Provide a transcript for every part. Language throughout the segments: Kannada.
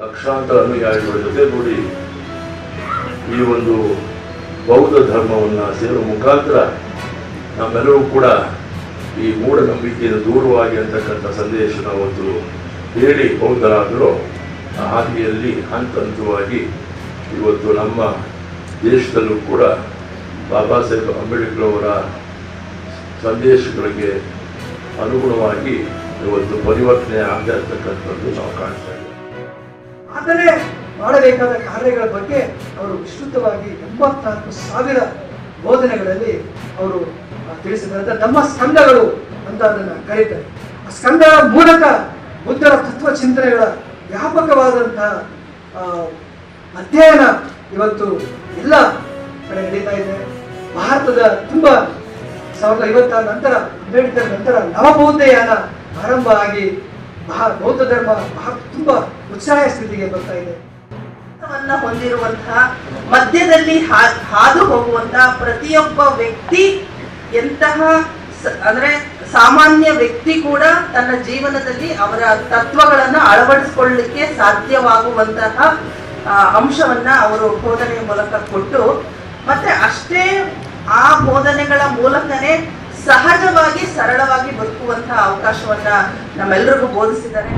ಲಕ್ಷಾಂತರ ಅನುಯಾಯಿಗಳ ಜೊತೆಗೂಡಿ ಈ ಒಂದು ಬೌದ್ಧ ಧರ್ಮವನ್ನು ಸೇರುವ ಮುಖಾಂತರ ನಮ್ಮೆಲ್ಲರೂ ಕೂಡ ಈ ಮೂಢನಂಬಿಕೆಯಿಂದ ದೂರವಾಗಿ ಅಂತಕ್ಕಂಥ ಸಂದೇಶನ ಅವತ್ತು ಹೇಳಿ ಬೌದ್ಧರಾದರೂ ಆ ಹಾದಿಯಲ್ಲಿ ಹಂತ ಹಂತವಾಗಿ ಇವತ್ತು ನಮ್ಮ ದೇಶದಲ್ಲೂ ಕೂಡ ಬಾಬಾ ಸಾಹೇಬ್ ಅಂಬೇಡ್ಕರ್ ಅವರ ಸಂದೇಶಗಳಿಗೆ ಅನುಗುಣವಾಗಿ ಇವತ್ತು ಪರಿವರ್ತನೆ ಆಗದೆ ಇರ್ತಕ್ಕಂಥದ್ದು ನಾವು ಕಾಣ್ತಾ ಇದ್ದೇವೆ. ಆದರೆ ಮಾಡಬೇಕಾದ ಕಾರ್ಯಗಳ ಬಗ್ಗೆ ಅವರು ವಿಸ್ತೃತವಾಗಿ 84,000 ಬೋಧನೆಗಳಲ್ಲಿ ಅವರು ತಿಳಿಸಿದ್ದಾರೆ. ನಮ್ಮ ಸ್ಕಂದಗಳು ಅಂತ ಅದನ್ನು ಕರೀತಾರೆ. ಆ ಸ್ಕಂದಗಳ ಮೂಲಕ ಬುದ್ಧರ ತತ್ವ ಚಿಂತನೆಗಳ ವ್ಯಾಪಕವಾದಂತಹ ಅಧ್ಯಯನ ಇವತ್ತು ಎಲ್ಲ ಕಡೆ ನಡೀತಾ ಇದೆ. ಭಾರತದ ತುಂಬಾ 1950 ನಂತರ ಅಂಬೇಡ್ಕರ್ ನಂತರ ನವಬೌದ್ಧಯಾನ ಆರಂಭ ಆಗಿ ಬೌದ್ಧ ಧರ್ಮ ತುಂಬಾ ಉತ್ಸಾಹ ಸ್ಥಿತಿಗೆ ಬರ್ತಾ ಇದೆ. ಹೊಂದಿರುವಂತಹ ಮಧ್ಯದಲ್ಲಿ ಹಾದು ಹೋಗುವಂತಹ ಪ್ರತಿಯೊಬ್ಬ ವ್ಯಕ್ತಿ ಎಂತಹ ಅಂದ್ರೆ ಸಾಮಾನ್ಯ ವ್ಯಕ್ತಿ ಕೂಡ ತನ್ನ ಜೀವನದಲ್ಲಿ ಅವರ ತತ್ವಗಳನ್ನ ಅಳವಡಿಸಿಕೊಳ್ಳಲಿಕ್ಕೆ ಸಾಧ್ಯವಾಗುವಂತಹ ಅಂಶವನ್ನ ಅವರು ಬೋಧನೆಯ ಮೂಲಕ ಕೊಟ್ಟು ಮತ್ತೆ ಅಷ್ಟೇ ಆ ಬೋಧನೆಗಳ ಮೂಲಕನೇ ಸಹಜವಾಗಿ ಸರಳವಾಗಿ ಬದುಕುವಂತಹ ಅವಕಾಶವನ್ನ ನಮ್ಮೆಲ್ಲರಿಗೂ ಬೋಧಿಸಿದ್ದಾರೆ.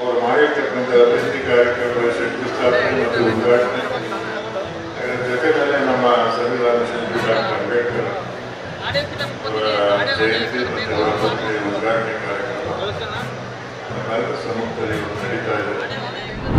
ಅವರು ಮಾಡಿರ್ತಕ್ಕಂಥ ಅಭಿವೃದ್ಧಿ ಕಾರ್ಯಕ್ರಮಗಳ ಶಂಕುಸ್ಥಾಪನೆ ಮತ್ತು ಉದ್ಘಾಟನೆ